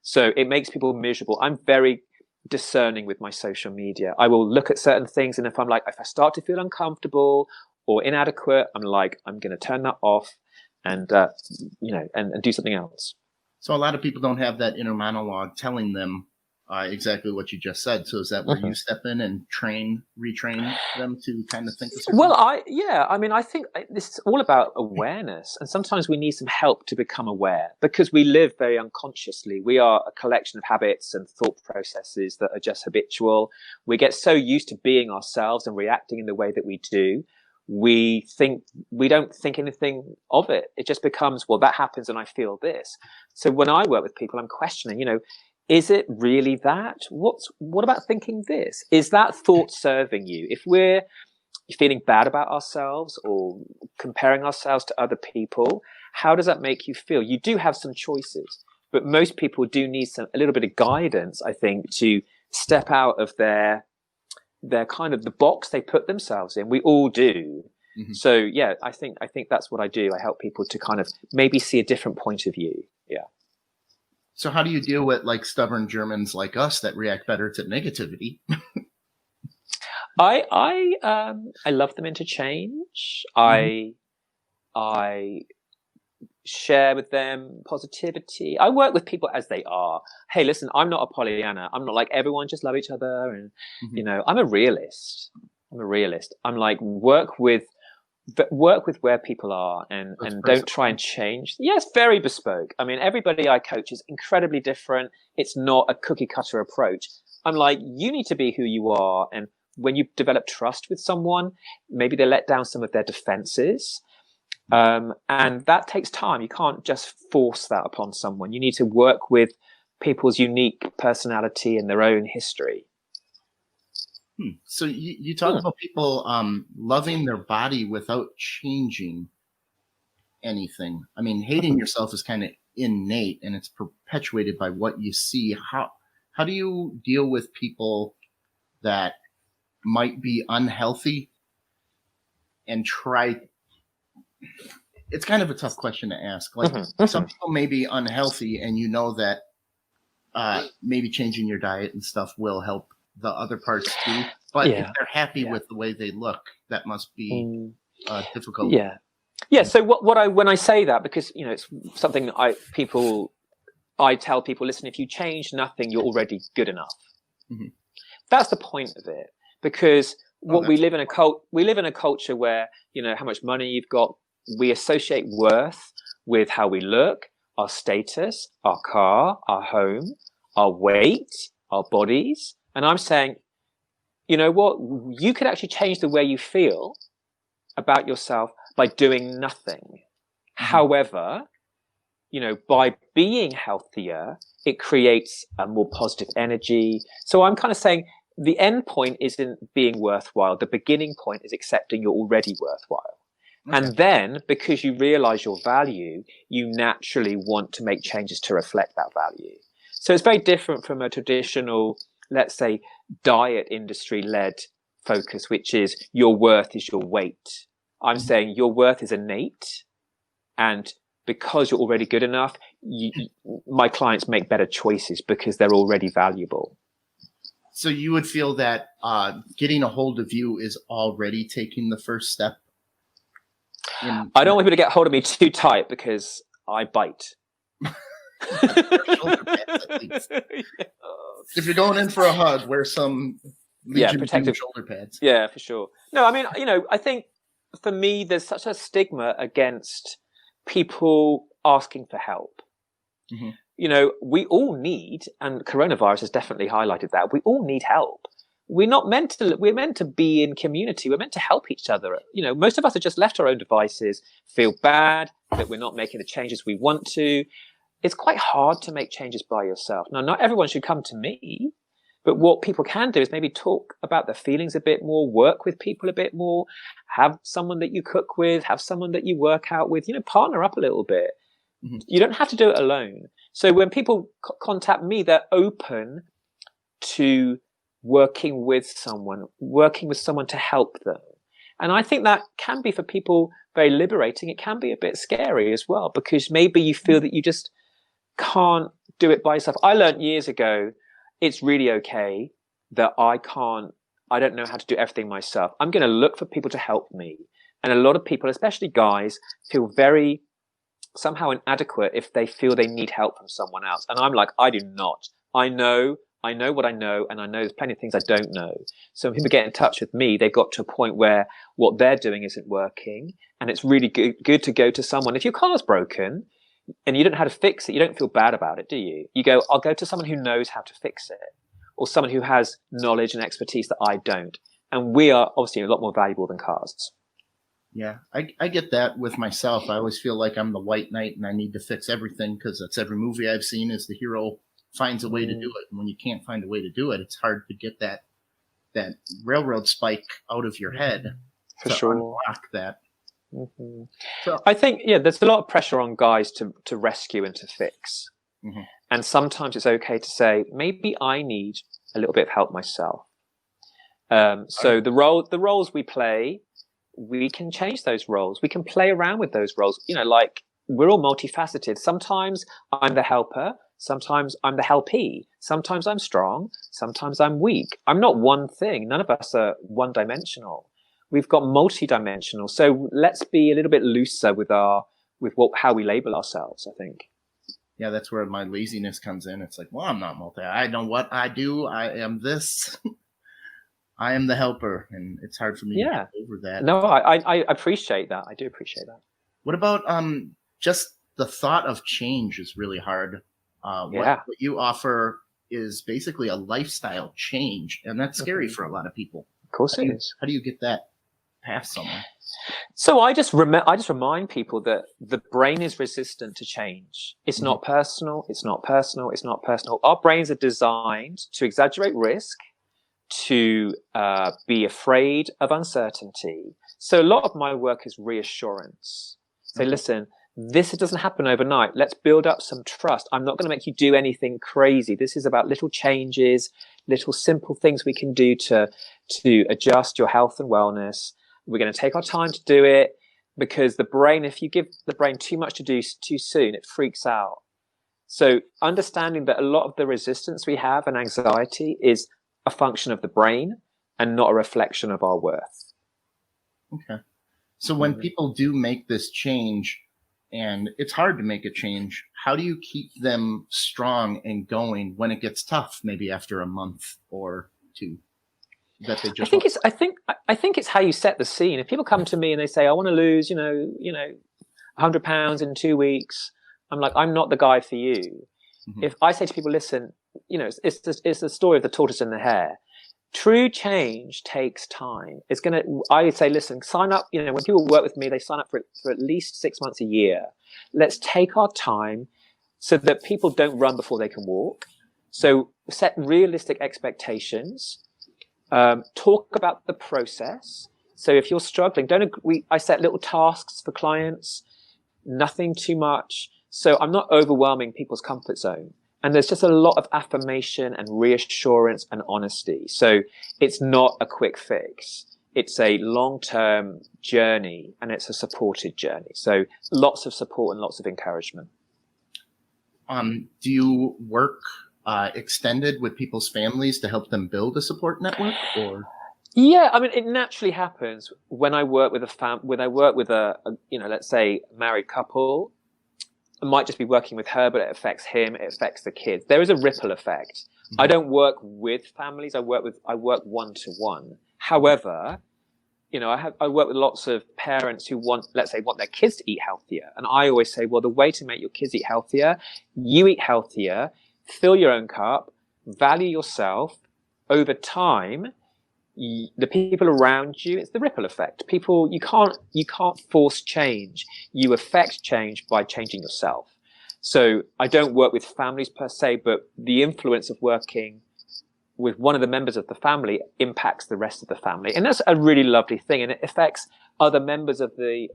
So it makes people miserable. I'm very discerning with my social media. I will look at certain things, and if I start to feel uncomfortable or inadequate, I'm going to turn that off and do something else. So a lot of people don't have that inner monologue telling them exactly what you just said. So is that where you step in and retrain them to kind of think? Well, I think this is all about awareness. And sometimes we need some help to become aware because we live very unconsciously. We are a collection of habits and thought processes that are just habitual. We get so used to being ourselves and reacting in the way that we do. We don't think anything of it. It just becomes, well, that happens and I feel this. So when I work with people, I'm questioning, is it really that? What about thinking this? Is that thought serving you? If we're feeling bad about ourselves or comparing ourselves to other people, how does that make you feel? You do have some choices, but most people do need a little bit of guidance, I think, to step out of their kind of the box they put themselves in. We all do. Mm-hmm. So yeah, I think that's what I do. I help people to kind of maybe see a different point of view. Yeah. So how do you deal with like stubborn Germans like us that react better to negativity? I love them into change. I share with them positivity. I work with people as they are. Hey, listen, I'm not a Pollyanna. I'm not like everyone just love each other. And, I'm a realist. I'm like, work with where people are and don't try and change. Yes, very bespoke. I mean, everybody I coach is incredibly different. It's not a cookie cutter approach. I'm like, you need to be who you are. And when you develop trust with someone, maybe they let down some of their defenses. And that takes time. You can't just force that upon someone. You need to work with people's unique personality and their own history. So you talk about people loving their body without changing anything. I mean, hating yourself is kind of innate and it's perpetuated by what you see. How do you deal with people that might be unhealthy and try? It's kind of a tough question to ask. Like some people may be unhealthy and you know that maybe changing your diet and stuff will help the other parts too. But if they're happy with the way they look, that must be difficult. Yeah. So when I say that, because it's something I tell people, listen, if you change nothing, you're already good enough. That's the point of it. Because we live in a culture where how much money you've got. We associate worth with how we look, our status, our car, our home, our weight, our bodies. And I'm saying, you know what? You could actually change the way you feel about yourself by doing nothing. However, by being healthier, it creates a more positive energy. So I'm kind of saying the end point isn't being worthwhile. The beginning point is accepting you're already worthwhile. And then, because you realize your value, you naturally want to make changes to reflect that value. So it's very different from a traditional, let's say, diet industry-led focus, which is your worth is your weight. I'm saying your worth is innate. And because you're already good enough, my clients make better choices because they're already valuable. So you would feel that getting a hold of you is already taking the first step? I don't want people to get hold of me too tight because I bite. Shoulder pads, at least. If you're going in for a hug, wear some protective shoulder pads. Yeah, for sure. No, I mean, I think for me, there's such a stigma against people asking for help. We all need, and coronavirus has definitely highlighted that, we all need help. We're meant to be in community. We're meant to help each other. Most of us are just left to our own devices, feel bad that we're not making the changes we want to. It's quite hard to make changes by yourself. Now, not everyone should come to me, but what people can do is maybe talk about their feelings a bit more, work with people a bit more, have someone that you cook with, have someone that you work out with, partner up a little bit. You don't have to do it alone. So when people contact me, they're open to working with someone to help them. And I think that can be for people very liberating. It can be a bit scary as well, because maybe you feel that you just can't do it by yourself. I learned years ago, it's really okay that I don't know how to do everything myself. I'm going to look for people to help me. And a lot of people, especially guys, feel very somehow inadequate if they feel they need help from someone else. And I'm like, I do not. I know what I know, and I know there's plenty of things I don't know. So when people get in touch with me, they've got to a point where what they're doing isn't working, and it's really good to go to someone. If your car's broken and you don't know how to fix it, you don't feel bad about it, do you? You go, I'll go to someone who knows how to fix it, or someone who has knowledge and expertise that I don't. And we are obviously a lot more valuable than cars. Yeah, I get that with myself. I always feel like I'm the white knight and I need to fix everything, because that's every movie I've seen is the hero finds a way to do it. And when you can't find a way to do it, it's hard to get that railroad spike out of your head to unlock that. So I think, there's a lot of pressure on guys to rescue and to fix. And sometimes it's okay to say, maybe I need a little bit of help myself. So the roles we play, we can change those roles. We can play around with those roles. Like, we're all multifaceted. Sometimes I'm the helper. Sometimes I'm the helpee. Sometimes I'm strong. Sometimes I'm weak. I'm not one thing. None of us are one-dimensional. We've got multi-dimensional. So let's be a little bit looser with how we label ourselves, I think. Yeah, that's where my laziness comes in. It's like, well, I'm not multi. I know what I do. I am this. I am the helper, and it's hard for me to get over that. No, I appreciate that. I do appreciate that. What about just the thought of change is really hard. What you offer is basically a lifestyle change, and that's scary for a lot of people. Of course it is. How do you get that past someone? So I just remind people that the brain is resistant to change. It's not personal. It's not personal. It's not personal. Our brains are designed to exaggerate risk, to be afraid of uncertainty. So a lot of my work is reassurance. Say, listen, this doesn't happen overnight. Let's build up some trust. I'm not going to make you do anything crazy. This is about little changes, little simple things we can do to adjust your health and wellness. We're going to take our time to do it, because the brain, if you give the brain too much to do too soon, it freaks out. So understanding that a lot of the resistance we have and anxiety is a function of the brain and not a reflection of our worth. Okay. So when people do make this change, and it's hard to make a change, how do you keep them strong and going when it gets tough, maybe after a month or two? That they just I think it's how you set the scene. If people come to me and they say, I want to lose, 100 pounds in 2 weeks, I'm like, I'm not the guy for you. Mm-hmm. If I say to people, listen, it's the story of the tortoise and the hare. True change takes time. I would say, listen, sign up. When people work with me, they sign up for at least 6 months, a year. Let's take our time so that people don't run before they can walk. So set realistic expectations. Talk about the process. So if you're struggling, I set little tasks for clients, nothing too much. So I'm not overwhelming people's comfort zone. And there's just a lot of affirmation and reassurance and honesty. So it's not a quick fix. It's a long-term journey, and it's a supported journey. So lots of support and lots of encouragement. Do you work extended with people's families to help them build a support network, or? Yeah, I mean, it naturally happens when I work with a let's say married couple. I might just be working with her, but it affects him. It affects the kids. There is a ripple effect. Mm-hmm. I don't work with families. I work one-to-one. However, I work with lots of parents who want their kids to eat healthier. And I always say, well, the way to make your kids eat healthier, you eat healthier, fill your own cup, value yourself. Over time, the people around you, it's the ripple effect. People, you can't force change. You affect change by changing yourself. So I don't work with families per se, but the influence of working with one of the members of the family impacts the rest of the family. And that's a really lovely thing. And it affects other members of the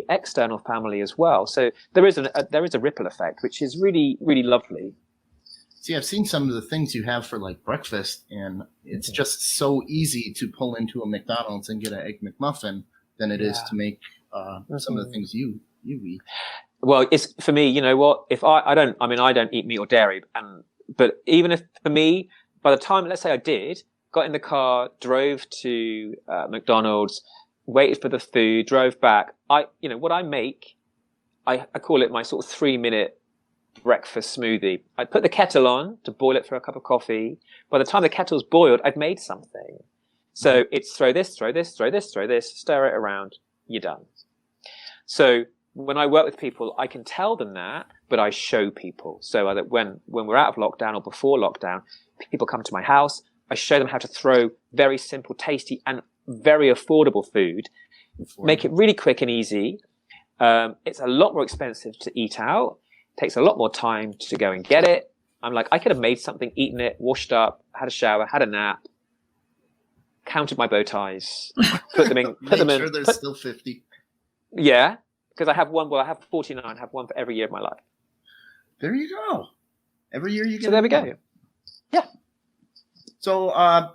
external family as well. So there is a ripple effect, which is really, really lovely. See, I've seen some of the things you have for like breakfast, and it's just so easy to pull into a McDonald's and get an Egg McMuffin than it is to make some of the things you eat. Well, it's for me, you know what? If I don't eat meat or dairy, but even if for me, by the time, let's say I got in the car, drove to McDonald's, waited for the food, drove back. What I make, I call it my sort of 3-minute breakfast smoothie. I put the kettle on to boil it for a cup of coffee. By the time the kettle's boiled, I've made something. So it's throw this, stir it around, you're done. So when I work with people, I can tell them that, but I show people. So that when we're out of lockdown or before lockdown, people come to my house, I show them how to throw very simple, tasty, and very affordable food, make it really quick and easy. It's a lot more expensive to eat out. Takes a lot more time to go and get it. I'm like, I could have made something, eaten it, washed up, had a shower, had a nap, counted my bow ties, put them in. There's still 50. Yeah, because I have one. Well, I have 49. I have one for every year of my life. There you go. Every year you get. So there we go. Yeah. So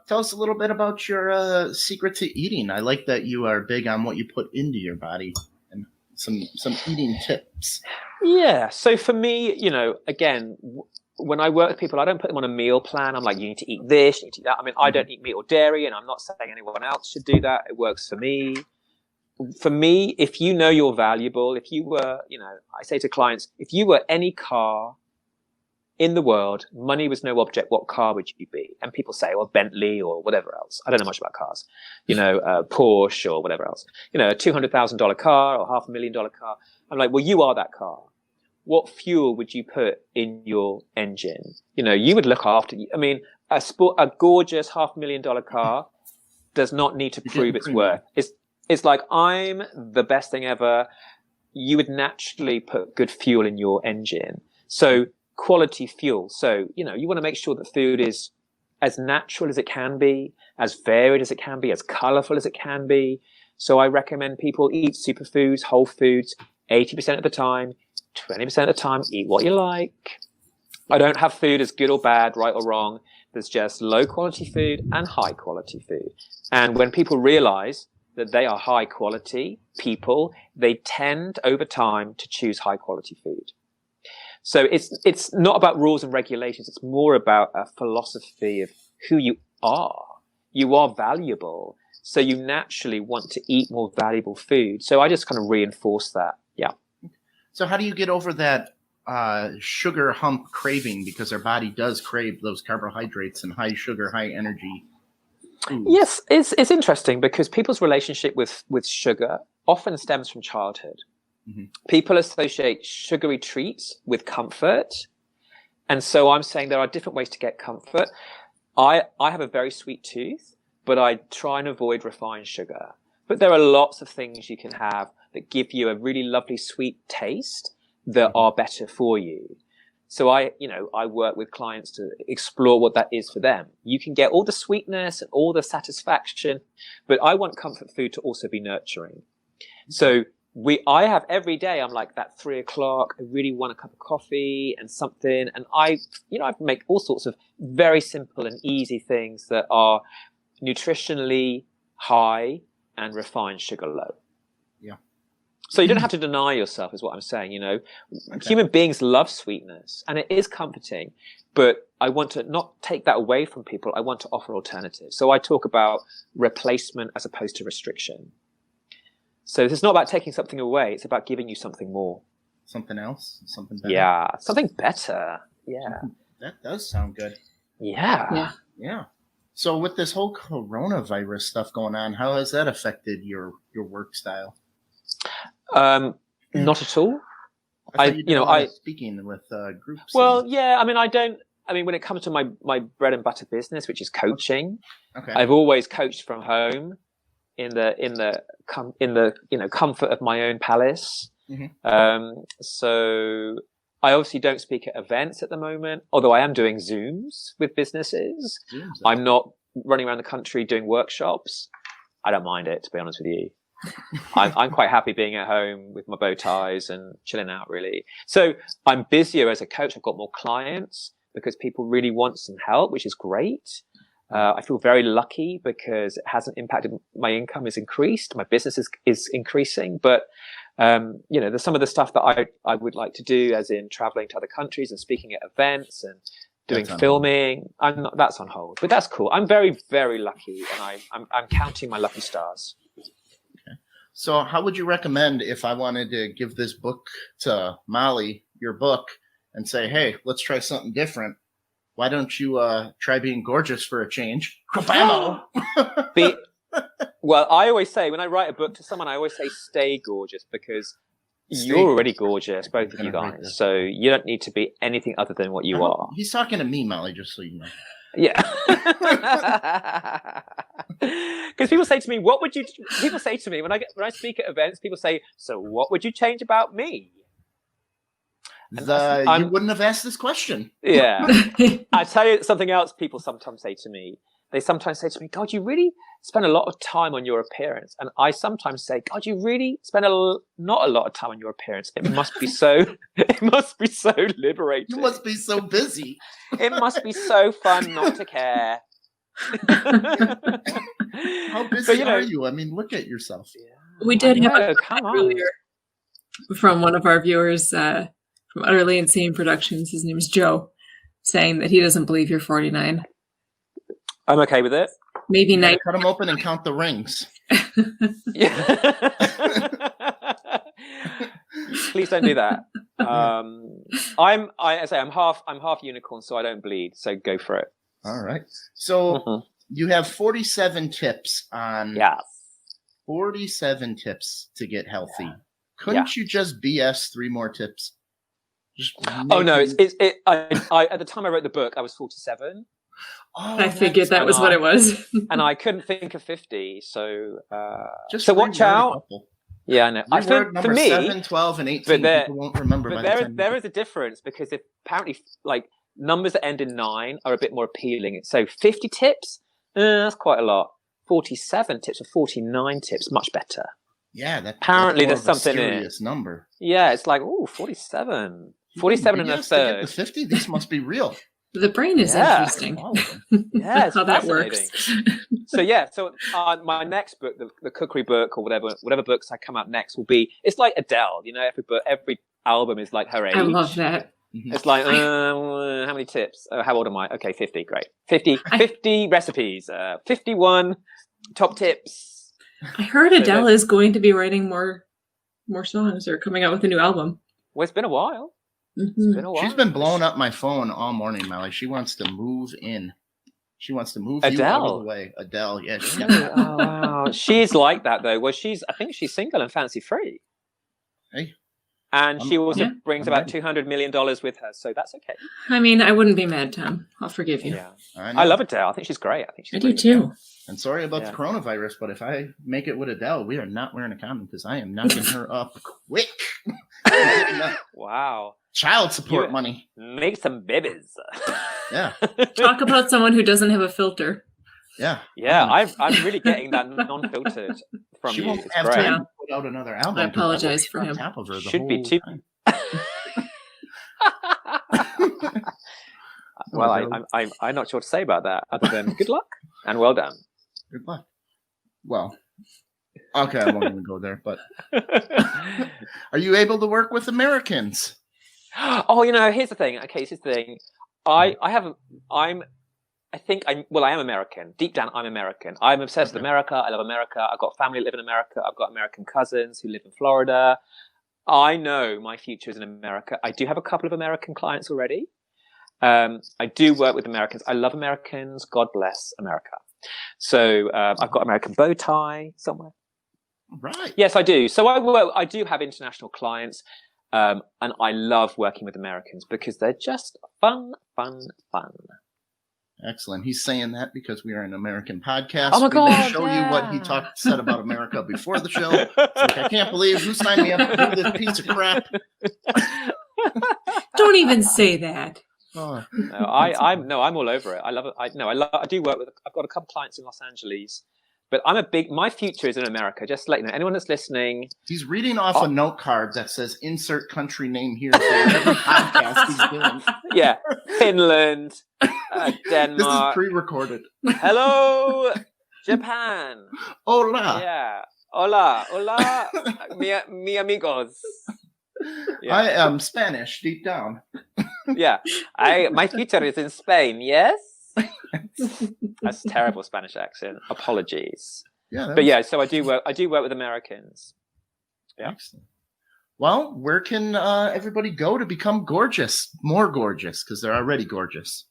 tell us a little bit about your secret to eating. I like that you are big on what you put into your body. And some eating tips. Yeah. So for me, again, when I work with people, I don't put them on a meal plan. I'm like, you need to eat this, you need to eat that. I mean, I don't eat meat or dairy, and I'm not saying anyone else should do that. It works for me. For me, if you know you're valuable, if you were, I say to clients, if you were any car in the world, money was no object, what car would you be? And people say, well, Bentley or whatever else. I don't know much about cars, Porsche or whatever else, a $200,000 car or $500,000 car. I'm like, well, you are that car. What fuel would you put in your engine? You would look after. I mean, a gorgeous $500,000 car does not need to prove its worth. It's like, I'm the best thing ever. You would naturally put good fuel in your engine. So quality fuel. So, you want to make sure that food is as natural as it can be, as varied as it can be, as colorful as it can be. So I recommend people eat superfoods, whole foods, 80% of the time. 20% of the time, eat what you like. I don't have food as good or bad, right or wrong. There's just low quality food and high quality food. And when people realize that they are high quality people, they tend over time to choose high quality food. So it's not about rules and regulations. It's more about a philosophy of who you are. You are valuable. So you naturally want to eat more valuable food. So I just kind of reinforce that. Yeah. So how do you get over that sugar hump craving? Because our body does crave those carbohydrates and high sugar, high energy foods. Yes, it's interesting because people's relationship with sugar often stems from childhood. Mm-hmm. People associate sugary treats with comfort. And so I'm saying there are different ways to get comfort. I have a very sweet tooth, but I try and avoid refined sugar. But there are lots of things you can have that give you a really lovely sweet taste that are better for you. So I work with clients to explore what that is for them. You can get all the sweetness and all the satisfaction, but I want comfort food to also be nurturing. So I have every day, I'm like that 3:00, I really want a cup of coffee and something. And I make all sorts of very simple and easy things that are nutritionally high and refined sugar low. Yeah. So you don't have to deny yourself is what I'm saying, Okay. Human beings love sweetness and it is comforting, but I want to not take that away from people. I want to offer alternatives. So I talk about replacement as opposed to restriction. So it's not about taking something away. It's about giving you something more. Something else? Something better? Yeah. Something better. Yeah. That does sound good. Yeah. Yeah. So with this whole coronavirus stuff going on, how has that affected your work style? Not at all. I speaking with groups. Well, yeah. I mean, when it comes to my bread and butter business, which is coaching, okay. I've always coached from home in the comfort of my own palace. Mm-hmm. So I obviously don't speak at events at the moment, although I am doing Zooms with businesses. I'm not running around the country doing workshops. I don't mind it, to be honest with you. I'm quite happy being at home with my bow ties and chilling out, really. So I'm busier as a coach. I've got more clients because people really want some help, which is great. I feel very lucky because it hasn't impacted my income is increased. My business is increasing, but there's some of the stuff that I would like to do, as in traveling to other countries and speaking at events and doing filming. That's on hold, but that's cool. I'm very, very lucky, and I'm counting my lucky stars. Okay. So how would you recommend if I wanted to give this book to Molly, your book, and say, hey, let's try something different? Why don't you try being gorgeous for a change? Well, I always say, when I write a book to someone, I always say, stay gorgeous, because you're already gorgeous, both of you guys. So you don't need to be anything other than what you are. He's talking to me, Molly, just so you know. Yeah. Because people say to me, people say to me, when I speak at events, people say, so what would you change about me? You wouldn't have asked this question. Yeah. I tell you something else people sometimes say to me. They sometimes say to me, God, you really spend a lot of time on your appearance. And I sometimes say, God, you really spend not a lot of time on your appearance. It must be so liberating. You must be so busy. It must be so fun not to care. How busy are you? I mean, look at yourself. We did have come on. earlier. from one of our viewers from Utterly Insane Productions. His name is Joe, saying that he doesn't believe you're 49. I'm okay with it. Maybe You gotta 90. cut them open and count the rings. Yeah. Please don't do that. I'm half unicorn, so I don't bleed. So go for it. All right. So you have 47 tips on. Yeah. 47 tips to get healthy. Couldn't you just BS 3 more tips? Oh no! I at the time I wrote the book, I was 47. Oh, I figured that was what it was. And I couldn't think of 50. So just watch out. Yeah, I know. For me, 7, 12, and 18. People won't remember. But there is a difference because apparently, like numbers that end in 9 are a bit more appealing. So 50 tips, that's quite a lot. 47 tips or 49 tips, much better. Yeah, apparently that's there's something in it. Number. Yeah, it's like 47, 47 and a third. To 50, this must be real. The brain is interesting. Yeah, how that works. So my next book, the cookery book or whatever books I come out next will be. It's like Adele, you know. Every album is like her age. I love that. It's like how many tips? How old am I? Okay, 50. Great. 50 recipes. 51 top tips. I heard Adele is going to be writing more songs or coming out with a new album. Well, it's been a while. It's been a while. She's been blowing up my phone all morning, Molly. She wants to move in. She wants to move Adele. You out of the way. Adele, yeah. Oh, wow. She's like that though. Well, I think she's single and fancy free. Hey. And she also brings about $200 million with her, so that's okay. I mean, I wouldn't be mad, Tom. I'll forgive you. Yeah, I love Adele. I think she's great. I do too. And sorry about the coronavirus, but if I make it with Adele, we are not wearing a condom because I am knocking her up quick. Wow. Child support money. Make some babies. Yeah. Talk about someone who doesn't have a filter. Yeah. Yeah, I'm really getting that non-filtered from she you. Won't it's have great. time to put out another album. I apologize for him. Top of her the Should be whole too. time. Well, I'm not sure what to say about that other than good luck and well done. Good luck. Well, okay, I won't even go there. But are you able to work with Americans? Oh, here's the thing. Okay, here's the thing. I am American. Deep down, I'm American. I'm obsessed with America. I love America. I've got family that live in America. I've got American cousins who live in Florida. I know my future is in America. I do have a couple of American clients already. I do work with Americans. I love Americans. God bless America. So I've got American bow tie somewhere. Right. Yes, I do. So I do have international clients. And I love working with Americans because they're just fun. Excellent. He's saying that because we are an American podcast. Oh my God! We will show you what he said about America before the show. It's like, I can't believe who signed me up to do this piece of crap. Don't even say that. Oh. No, I'm all over it. I love it. I do work with. I've got a couple clients in Los Angeles. But my future is in America. Just to let you know, anyone that's listening. He's reading off a note card that says insert country name here for every podcast he's doing. Yeah. Finland, Denmark. This is pre-recorded. Hello, Japan. Hola. Yeah. Hola. Mi amigos. Yeah. I am Spanish deep down. Yeah. My future is in Spain, yes? That's a terrible Spanish accent. Apologies. Yeah, so I do work with Americans. Yeah. Excellent. Well, where can everybody go to become more gorgeous, because they're already gorgeous?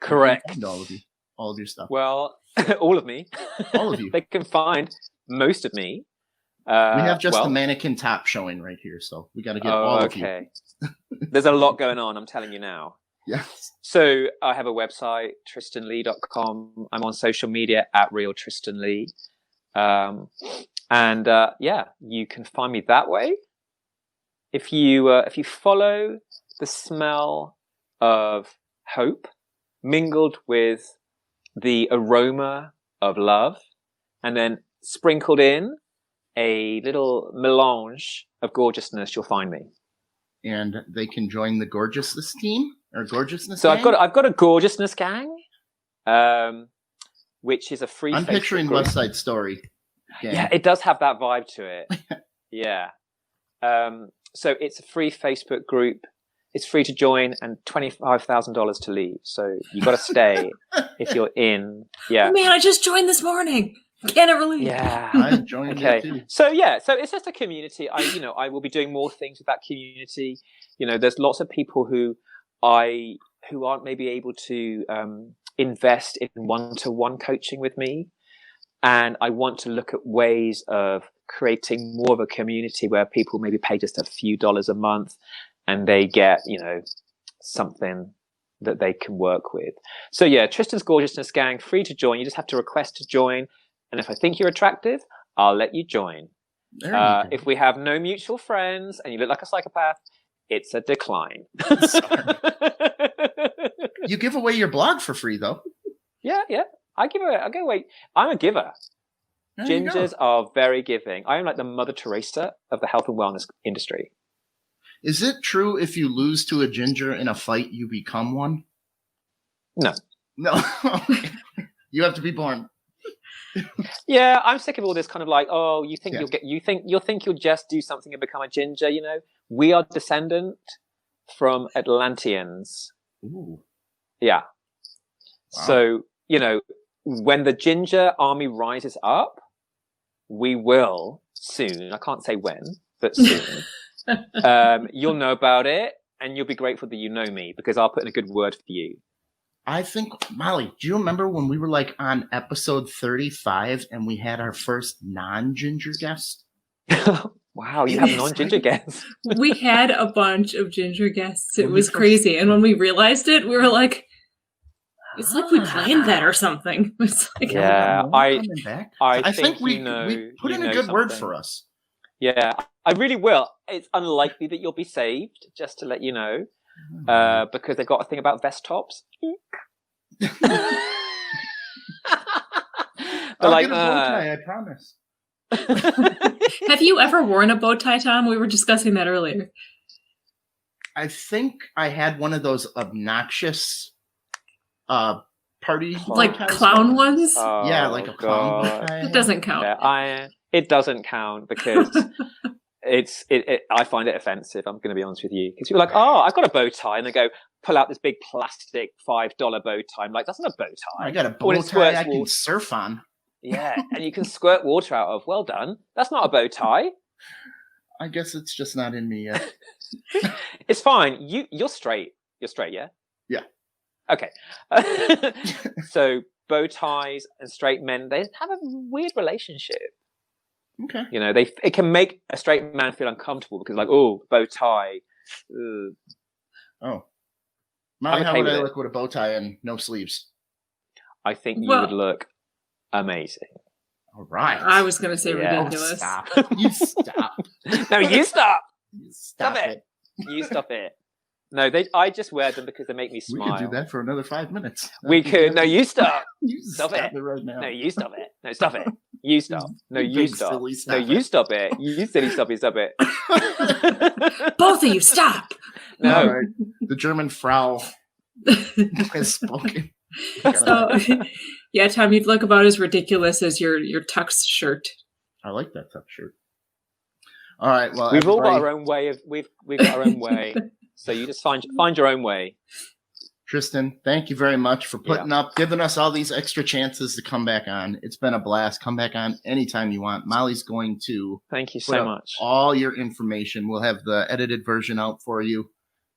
Correct. All of your stuff. Well, all of me. All of you. They can find most of me. We have just the mannequin top showing right here, so we got to get all of you. Okay. There's a lot going on, I'm telling you now. Yes. So I have a website, tristanlee.com. I'm on social media at Real Tristan Lee. You can find me that way. If you follow the smell of hope mingled with the aroma of love and then sprinkled in a little melange of gorgeousness, you'll find me. And they can join the Gorgeousness team or Gorgeousness. So gang? I've got a Gorgeousness gang, which is a free. I'm Facebook picturing group. West Side Story. Gang. Yeah, it does have that vibe to it. Yeah. So it's a free Facebook group. It's free to join and $25,000 to leave. So you got to stay if you're in. Yeah. Oh, man, I just joined this morning. Can't ever leave. Yeah. I joined Okay. too. So it's just a community. I will be doing more things with that community. There's lots of people who aren't maybe able to invest in one-to-one coaching with me. And I want to look at ways of creating more of a community where people maybe pay just a few dollars a month and they get, something that they can work with. So yeah, Tristan's Gorgeousness Gang, free to join. You just have to request to join. And if I think you're attractive, I'll let you join. There you go. If we have no mutual friends and you look like a psychopath, it's a decline. You give away your blog for free, though. Yeah. I give away. I'm a giver. There you go. Gingers are very giving. I am like the Mother Teresa of the health and wellness industry. Is it true if you lose to a ginger in a fight, you become one? No. No. You have to be born. Yeah, I'm sick of all this kind of like, oh, you think Yeah. you'll just do something and become a ginger, We are descendant from Atlanteans. Ooh. Yeah. Wow. So, when the ginger army rises up, we will soon, I can't say when, but soon, you'll know about it and you'll be grateful that you know me because I'll put in a good word for you. I think, Molly, do you remember when we were like on episode 35 and we had our first non-ginger guest? Wow, you have non-ginger guests. We had a bunch of ginger guests. It was crazy. And when we realized it, we were like, it's like we planned that or something. It's like, Yeah, I think we put in a good word for us. Yeah, I really will. It's unlikely that you'll be saved, just to let you know, because they've got a thing about vest tops. I'll get a bow tie, I promise. Have you ever worn a bow tie, Tom? We were discussing that earlier. I think I had one of those obnoxious party Like bow ties. clown ones? Yeah, like a clown bow tie. It doesn't count. Yeah, it doesn't count because I find it offensive. I'm going to be honest with you because you're like, oh, I've got a bow tie, and they go pull out this big plastic $5 bow tie. I'm like, that's not a bow tie. I got a When bow it tie squirts I can water. surf on. Yeah, and you can squirt water out of. Well done. That's not a bow tie. I guess it's just not in me yet. It's fine. You're straight. You're straight, yeah? Yeah. Okay. So bow ties and straight men, they have a weird relationship. Okay. It can make a straight man feel uncomfortable because like, oh, bow tie. Ugh. Oh. Molly, how okay would I with it. look with a bow tie and no sleeves? I think you Well- would look amazing. All right. I was going to say Yeah. ridiculous. Stop. You stop. No, you stop. You Stop it. You stop it. No, I just wear them because they make me We smile. could do that for another 5 minutes. We could. No, you stop. You Stop stop it. it right now. No, you stop it. No, stop it. You stop. No, You you big stop. silly, No, stop you it. stop it. You silly stop it. Both of you, stop. No. All right. The German Frau has spoken. So, yeah, Tom, you'd look about as ridiculous as your tux shirt. I like that tuck shirt. All right. Well, We've all got everybody- our own way of we've got our own way. So you just find your own way. Tristan, thank you very much for putting up, giving us all these extra chances to come back on. It's been a blast. Come back on anytime you want. Molly's going to Thank you put so up much. all your information. We'll have the edited version out for you.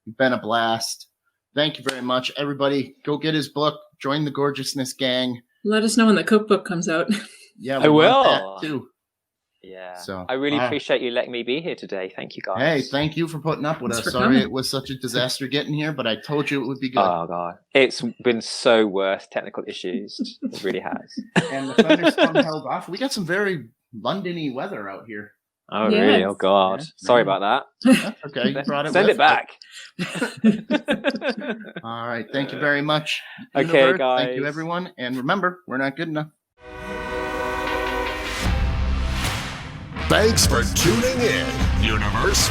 You've been a blast. Thank you very much. Everybody, go get his book. Join the Gorgeousness Gang. Let us know when the cookbook comes out. Yeah, I we want will. that too. Yeah. So, I really all right. appreciate you letting me be here today. Thank you guys. Hey, thank you for putting up with Thanks us. for Sorry coming. it was such a disaster getting here, but I told you it would be good. Oh god. It's been so worth technical issues. It really has. And the thunderstorm held off. We got some very London-y weather out here. Oh Yes. really? Oh god. Yeah. Sorry about that. That's okay. You brought it Send with it back. All right. Thank you very much. Okay, Universe. Thank you, guys. everyone. And remember, we're not good enough. Thanks for tuning in, Universe.